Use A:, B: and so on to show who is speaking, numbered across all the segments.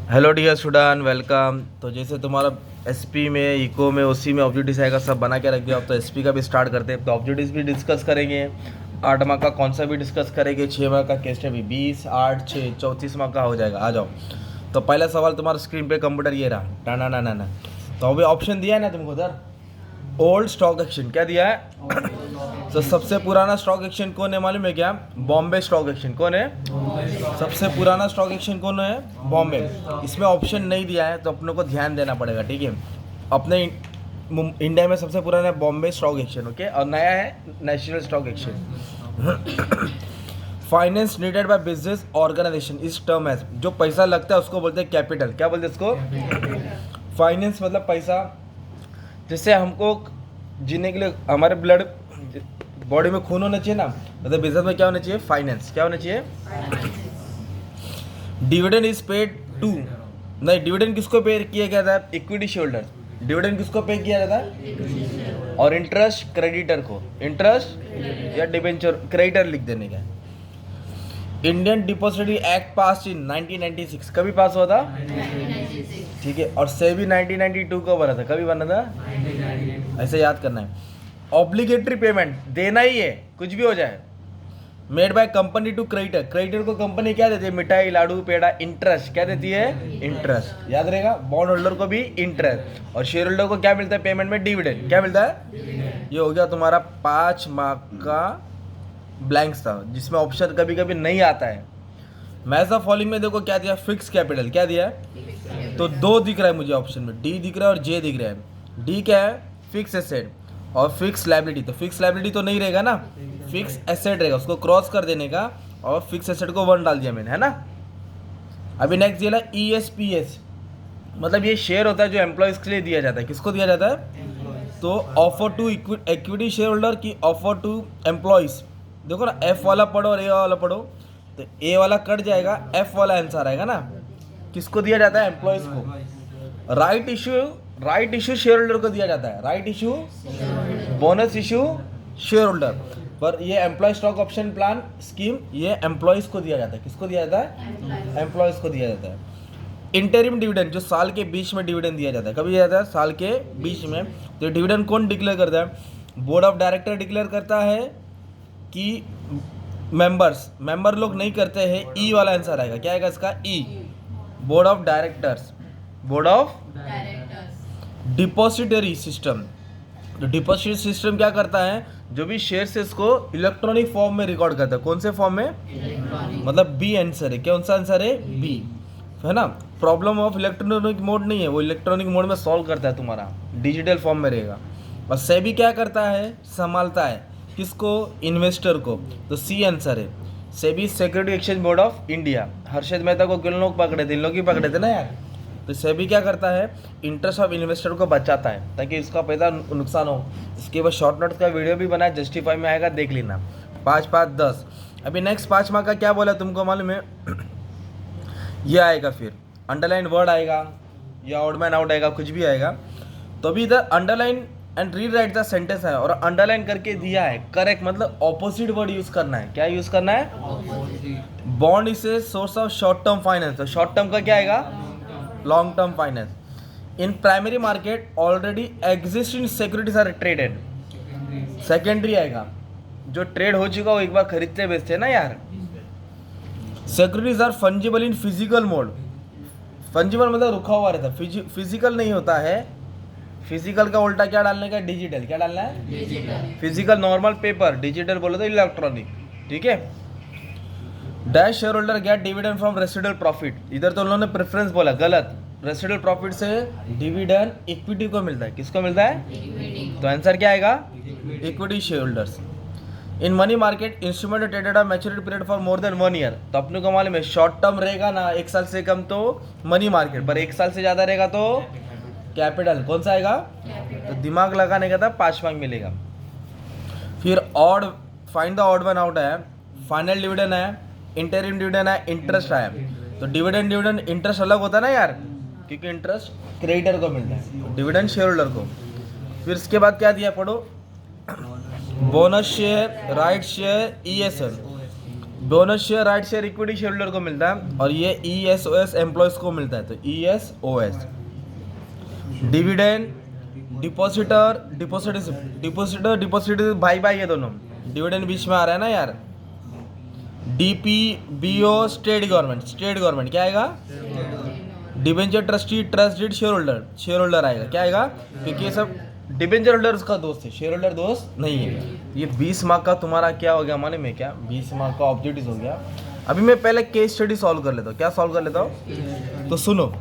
A: Hello dear student, welcome. तो जैसे तुम्हारा एसपी में, इको में, उसी में ऑब्जेक्टिव्स आएगा, सब बना के रख दिया। अब तो एसपी का भी स्टार्ट करते हैं। तो ऑब्जेक्टिव्स भी डिस्कस करेंगे, 8 माह का कौन सा भी डिस्कस करेंगे, 6 माह का केस स्टडी 20, 8, 6, 34 माह का हो जाएगा। आ जाओ। तो पहला सवाल तुम्हारा स्क्रीन पे कंप्यूटर ये रहा, टाना ना ना ना। तो अभी ऑप्शन दिया है ना तुमको उधर, ओल्ड स्टॉक एक्सचेंज क्या दिया है? तो सबसे पुराना स्टॉक एक्सचेंज कौन है मालूम है क्या? Bombay stock exchange. कौन है सबसे पुराना स्टॉक एक्सचेंज? कौन है? बॉम्बे। इसमें ऑप्शन नहीं दिया है तो अपने को ध्यान देना पड़ेगा, ठीक है। अपने इंडिया में सबसे पुराना है बॉम्बे स्टॉक एक्सचेंज, ओके। और नया है national stock exchange. Finance needed by business organisation इस टर्म है, जो पैसा लगता है उसको बोलते हैं कैपिटल। क्या बोलते हैं इसको? फाइनेंस मतलब पैसा। जैसे हमको जीने के लिए हमारे ब्लड बॉडी में खून होना चाहिए ना, मतलब बिजनेस में क्या होना चाहिए? फाइनेंस। क्या होना चाहिए? डिविडेंड इज पेड टू, नहीं, डिविडेंड किसको पे किया गया था? Equity shareholder. डिविडेंड किसको पे किया जाता है? और इंटरेस्ट क्रेडिटर को। इंटरेस्ट या डिबेंचर क्रेडिटर लिख देने का। इंडियन डिपॉजिटरी एक्ट पास इन 1996। कभी पास हुआ था? ठीक है। और सेबी 1992 को बना था। कभी बना था? ऐसे याद करना है। ऑब्लिगेटरी पेमेंट देना ही है, कुछ भी हो जाए। Made by company to creditor. Creditor को कंपनी क्या देती है? मिठाई, लाडू, पेड़ा। इंटरेस्ट क्या देती है? इंटरेस्ट। याद रहेगा। बॉन्ड होल्डर को भी इंटरेस्ट। और शेयर होल्डर को क्या मिलता है पेमेंट में? डिविडेंड। क्या मिलता है? ये हो गया तुम्हारा 5 माह का ब्लैंक्स था, जिसमें ऑप्शन कभी कभी नहीं आता है। मैथ फॉलोइंग में देखो क्या दिया? Fix capital. क्या दिया है? तो 2 दिख रहा है मुझे ऑप्शन में, डी दिख रहा है और जे दिख रहा है। डी क्या है? Fix asset. और फिक्स लायबिलिटी, तो फिक्स लायबिलिटी तो नहीं रहेगा ना, फिक्स एसेट रहेगा। उसको क्रॉस कर देने का, और फिक्स एसेट को 1 डाल दिया मैंने, है ना। अभी नेक्स्ट दिया ESPS, मतलब ये शेयर होता है जो एम्प्लॉयज़ के लिए दिया जाता है। किसको दिया जाता है? तो offer to equity share holder की ऑफर टू एम्प्लॉयज़। देखो ना, एफ वाला पढ़ो और ए वाला पढ़ो, तो ए वाला कट जाएगा, एफ वाला आंसर आएगा ना। किसको दिया जाता है? एम्प्लॉयज़ को। राइट इशू शेयर होल्डर को दिया जाता है। Right issue, bonus issue share holder. पर ये employee stock option plan scheme, ये एम्प्लॉयज़ को दिया जाता है। किसको दिया जाता है? एम्प्लॉयज़ को दिया जाता है। इंटरिम डिविडेंड, जो साल के बीच में डिविडेंड दिया जाता है। कभी दिया जाता है? साल के बीच में। तो डिविडेंड कौन डिक्लेयर करता है? बोर्ड ऑफ डायरेक्टर डिक्लेयर करता है कि मेंबर लोग नहीं करते हैं? ई वाला आंसर आएगा। क्या आएगा इसका? ई। Board of directors. Board of depository system. तो डिपॉजिटरी सिस्टम क्या करता है? जो भी शेयर है इसको इलेक्ट्रॉनिक फॉर्म में रिकॉर्ड करता है। कौन से फॉर्म में? मतलब बी आंसर है। कौन सा आंसर है? बी, है ना। प्रॉब्लम ऑफ इलेक्ट्रॉनिक मोड नहीं है, वो इलेक्ट्रॉनिक मोड में सॉल्व करता है, तुम्हारा डिजिटल फॉर्म में रहेगा। और सेबी क्या करता है? संभालता है। किसको? इन्वेस्टर को। तो सी आंसर है। SEBI security exchange board of India. Harshad Mehta को किन लोग पकड़े थे? इन लोग ही पकड़े थे ना यार। तो सेबी क्या करता है? इंटरेस्ट ऑफ इन्वेस्टर को बचाता है, ताकि इसका पैसा नुकसान हो। इसके बाद शॉर्ट नोट का वीडियो भी बना है, जस्टिफाई में आएगा, देख लेना। 5, 5, 10। अभी नेक्स्ट 5 माह का क्या बोला तुमको मालूम है? ये आएगा, फिर अंडरलाइन वर्ड आएगा, या ऑड मैन आउट आएगा, कुछ भी आएगा। तो अभी इधर underline and read write the sentence है, और अंडरलाइन करके दिया है करेक्ट, मतलब ऑपोजिट वर्ड यूज करना है। क्या यूज करना है? Bond is a source of short term finance. तो शॉर्ट टर्म का क्या आएगा? Long term finance. In primary market already existing securities are traded. Secondary आएगा, जो ट्रेड हो चुका हो, एक बार खरीदते बेचते हैं ना यार। Securities are fungible in physical mode. Fungible मतलब रुका हुआ रहता है, फिजिकल नहीं होता है। फिजिकल का उल्टा क्या डालने का? डिजिटल। क्या डालना है? Digital. Physical normal paper, digital बोलो तो इलेक्ट्रॉनिक, ठीक है। Dash share holder gate dividend from residual profit. इधर तो उन्होंने प्रेफरेंस बोला, गलत। रेसिडुअल प्रॉफिट से डिविडेंड इक्विटी को मिलता है। किसको मिलता है? तो आंसर क्या आएगा? Equity share holders. In money market instrument traded of maturity period for more than 1 year. तो अपने को मालूम है शॉर्ट टर्म रहेगा ना, 1 साल से कम तो मनी मार्केट, पर 1 साल से ज़्यादा रहेगा तो कैपिटल। कौन सा आएगा? तो दिमाग लगाने का था, 5 मार्क मिलेगा। फिर odd, find the odd one out है, फाइनल डिविडेंड है, इंटरिम डिविडेंड है, इंटरेस्ट है। तो डिविडेंड इंटरेस्ट अलग होता है ना यार, क्योंकि इंटरेस्ट क्रेडिटर को मिलता है, डिविडेंड शेयर होल्डर को। फिर इसके बाद क्या दिया, पढ़ो। Bonus share, right share, ESN। Bonus share, right share equity share holder को मिलता है, और ये ESOS एम्प्लॉयज को मिलता है, तो ESOS। डिविडेंड, डिपॉजिटर, डिपॉजिटर भाई भाई ये दोनों, डिविडेंड बीच में आ रहा है ना यार। DPBO स्टेट गवर्नमेंट क्या आएगा? Debenture trustee, trust deed share holder आएगा, क्या आएगा? क्योंकि ये सब डिबेंचर होल्डर का दोस्त है, शेयर होल्डर दोस्त नहीं है। ये 20 मार्क का तुम्हारा क्या हो गया माने में, क्या 20 मार्क का ऑब्जेक्टिव हो गया। अभी मैं पहले केस स्टडी सॉल्व कर लेता हूँ। क्या सॉल्व कर लेता हूँ? तो सुनो,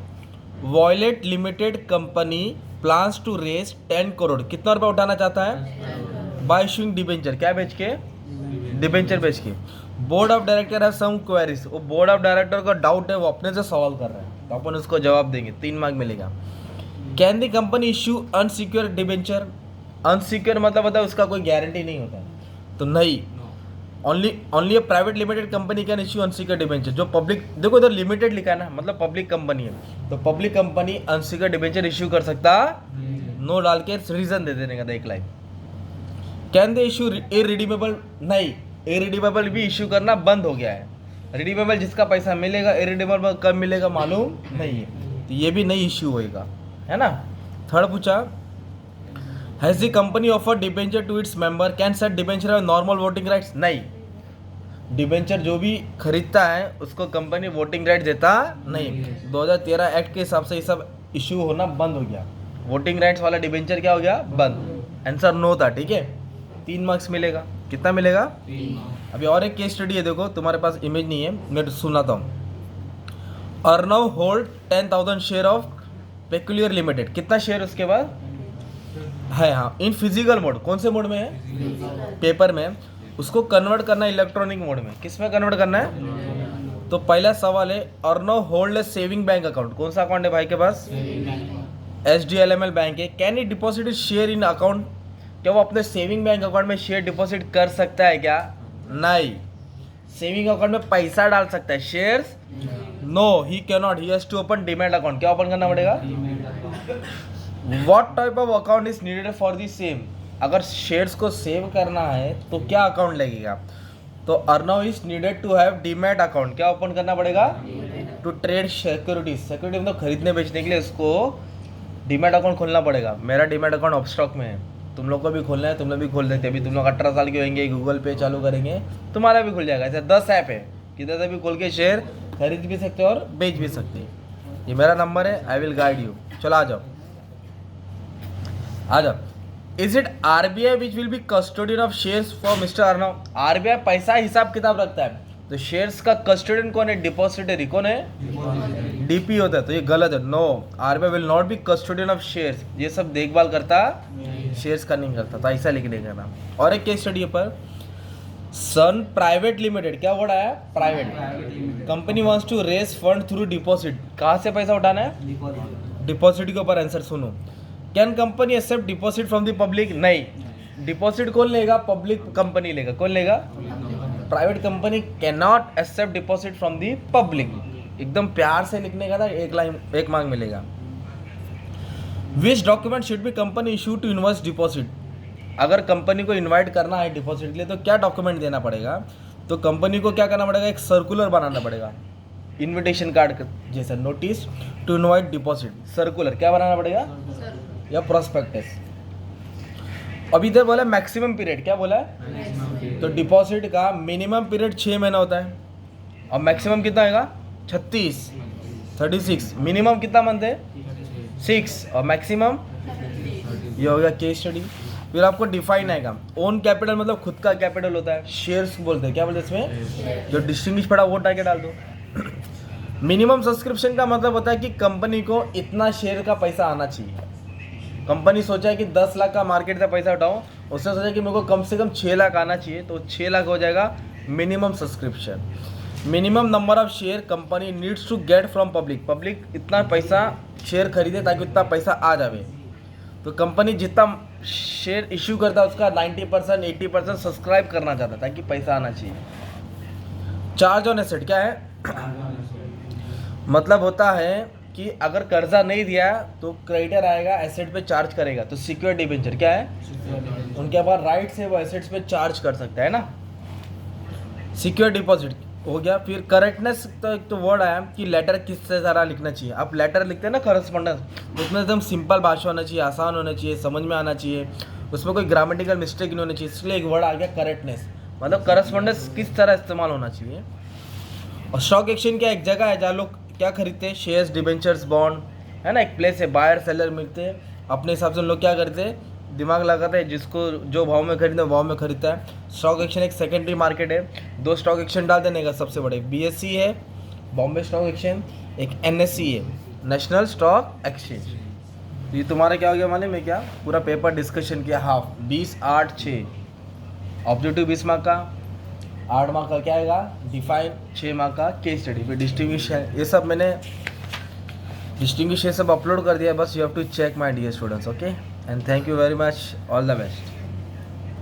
A: violet limited company plans to raise 10 crore, कितना रुपया उठाना चाहता है? बाय इशूइंग डिबेंचर, क्या बेच के? डिबेंचर बेच के। Board of director have some queries, वो बोर्ड ऑफ डायरेक्टर का डाउट है, वो अपने से सवाल कर रहा है, तो अपन उसको जवाब देंगे, 3 मार्क मिलेगा। Can the company issue unsecured debenture? Unsecured मतलब होता है उसका कोई गारंटी नहीं होता है, तो नहीं। Only private limited company can issue unsecured debenture. जो पब्लिक, देखो इधर लिमिटेड लिखा है ना, मतलब पब्लिक कंपनी है, तो public company unsecured debenture issue कर सकता, नो डाल के रीजन दे देने का, एक line. Can they issue irredeemable? नहीं, इरिडीमेबल भी इशू करना बंद हो गया है। रिडीमेबल जिसका पैसा मिलेगा, इरिडीमेबल कब मिलेगा मालूम नहीं है, तो ये भी नहीं इशू होएगा, है ना। थर्ड पूछा, has the company offer debenture to its member, can set debenture have normal voting rights? नहीं, डिबेंचर जो भी खरीदता है उसको कंपनी वोटिंग राइट देता नहीं। 2013 एक्ट के हिसाब से ये सब इशू होना बंद हो गया। वोटिंग राइट्स वाला डिबेंचर क्या हो गया? बंद। आंसर नो था, ठीक है। 3 मार्क्स मिलेगा। कितना मिलेगा? अभी और एक केस स्टडी है, देखो तुम्हारे पास इमेज नहीं है, मैं सुनाता हूँ। Arnav hold 10,000 share of peculiar limited, कितना शेयर उसके बाद है? हाँ, इन फिजिकल मोड। कौन से मोड में है? पेपर में। उसको कन्वर्ट करना है इलेक्ट्रॉनिक मोड में। किस में कन्वर्ट करना है? तो पहला सवाल है, Arnav hold saving bank account, कौन सा अकाउंट है भाई के पास? SDLML बैंक है। Can he deposit share in account? क्या वो अपने सेविंग बैंक अकाउंट में शेयर डिपॉजिट कर सकता है क्या? नहीं। सेविंग अकाउंट में पैसा डाल सकता है, shares no, he can not, he has to open demat account. क्या ओपन करना पड़ेगा? What type of account is needed for the same? अगर शेयर्स को सेव करना है तो क्या अकाउंट लगेगा? तो Arnav is needed to have demat account. क्या ओपन करना पड़ेगा? टू ट्रेड सिक्योरिटीज, सिक्योरिटी मतलब खरीदने बेचने के लिए उसको डीमैट अकाउंट खोलना पड़ेगा। मेरा डीमैट अकाउंट ऑपस्टॉक में है, तुम लोग को भी खोलना है, तुम लोग भी खोल देते। अभी तुम लोग 18 साल के होंगे, गूगल पे चालू करेंगे, तुम्हारा भी खुल जाएगा। ऐसे 10 ऐप है, किधर से भी खोल के शेयर खरीद भी सकते हो और बेच भी सकते हैं। ये मेरा नंबर है, आई विल गाइड यू। चलो आ जाओ, आ जाओ। Is it RBI which will be custodian of shares for mister Arnav? RBI पैसा हिसाब किताब रखता है, तो शेयर्स का कस्टोडियन कौन है? डिपॉजिटरी कौन है? DP होता है, तो ये गलत है। No, RBI will not be custodian of shares. ये सब देखभाल करता, शेयर्स का नहीं करता, तो ऐसा लिखने का नाम। और एक केस स्टडी पर, सन प्राइवेट लिमिटेड, क्या वर्ड आया? Private. Company wants to raise fund through deposit. कहाँ से पैसा उठाना है? डिपॉजिट के ऊपर आंसर सुनो। Can company accept deposit from the public? नहीं। डिपॉजिट कौन लेगा? पब्लिक कंपनी लेगा। कौन लेगा? Private company can not accept deposit from the public. एकदम प्यार से लिखने का था, 1 लाइन 1 मार्क मिलेगा। Which document should be company issue to invest deposit? अगर कंपनी को इनवाइट करना है डिपॉजिट के लिए तो क्या डॉक्यूमेंट देना पड़ेगा? तो कंपनी को क्या करना पड़ेगा? एक सर्कुलर बनाना पड़ेगा, इनविटेशन कार्ड जैसा, notice to invite deposit, circular क्या बनाना पड़ेगा? या प्रोस्पेक्टस। अभी इधर बोला मैक्सिमम पीरियड, क्या बोला है? तो डिपॉजिट का मिनिमम पीरियड 6 महीना होता है, और मैक्सिमम कितना आएगा? 36 मिनिमम कितना मंथ है? 6, और मैक्सिमम ये हो गया केस स्टडी। फिर आपको डिफाइन आएगा, ओन कैपिटल मतलब खुद का कैपिटल होता है, शेयर्स बोलते हैं, क्या बोलते हैं इसमें? जो डिस्टिंग्विश पड़ा वो टाके डाल दो। मिनिमम सब्सक्रिप्शन का मतलब होता है कि कंपनी को इतना शेयर का पैसा आना चाहिए। कंपनी सोचा है कि 10 लाख का मार्केट से पैसा उठाऊं, उसने सोचा कि मेरे को कम से कम 6 लाख आना चाहिए, तो 6 लाख हो जाएगा minimum subscription. Minimum number of share company needs to get from public, public इतना पैसा शेयर खरीदे ताकि उतना पैसा आ जाए। तो कंपनी जितना शेयर इश्यू करता है उसका 90% 80% सब्सक्राइब करना चाहता है ताकि पैसा आना चाहिए। चार्ज ऑन एसेट क्या है? मतलब होता है कि अगर कर्जा नहीं दिया तो क्रेडिटर आएगा एसेट पे चार्ज करेगा, तो सिक्योर्ड डिबेंचर क्या है? उनके पास राइट्स है, वो एसेट्स पे चार्ज कर सकता है ना। सिक्योर डिपॉजिट हो गया। फिर करेक्टनेस, तो एक तो वर्ड आया कि लेटर किससे ज़रा लिखना चाहिए। आप लेटर लिखते हैं ना करस्पॉन्डेंस, उसमें एकदम सिंपल भाषा होना चाहिए, आसान होना चाहिए, समझ में आना चाहिए, उसमें कोई ग्रामेटिकल मिस्टेक नहीं होनी चाहिए, इसलिए एक वर्ड आ गया करेक्टनेस, मतलब करस्पॉन्डेंस किस तरह इस्तेमाल होना चाहिए। और स्टॉक एक्सचेंज क्या एक जगह है जहाँ लोग क्या खरीदते हैं, शेयर्स, डिबेंचर्स, बॉन्ड, है ना, एक प्लेस है, बायर सेलर मिलते हैं, अपने हिसाब से लोग क्या करते हैं, दिमाग लगाते हैं, जिसको जो भाव में खरीदना भाव में खरीदता है। स्टॉक एक्सचेंज एक सेकेंडरी मार्केट है, दो स्टॉक एक्सचेंज डाल देने का सबसे बड़े, BSE है बॉम्बे स्टॉक एक्सचेंज, एक NSE है नेशनल स्टॉक एक्सचेंज। ये तुम्हारा क्या हो गया मालूम है क्या, पूरा पेपर डिस्कशन किया, हाफ 20, 8, 6 ऑब्जेक्टिव 20 मार्क का, 8 मार्क का क्या आएगा डिफाइन, 6 मार्क का केस स्टडी, फिर डिस्टिंग्विश है, ये सब मैंने डिस्टिंग्विश ये सब अपलोड कर दिया है, बस you have to check my dear students, okay, and thank you very much, all the best.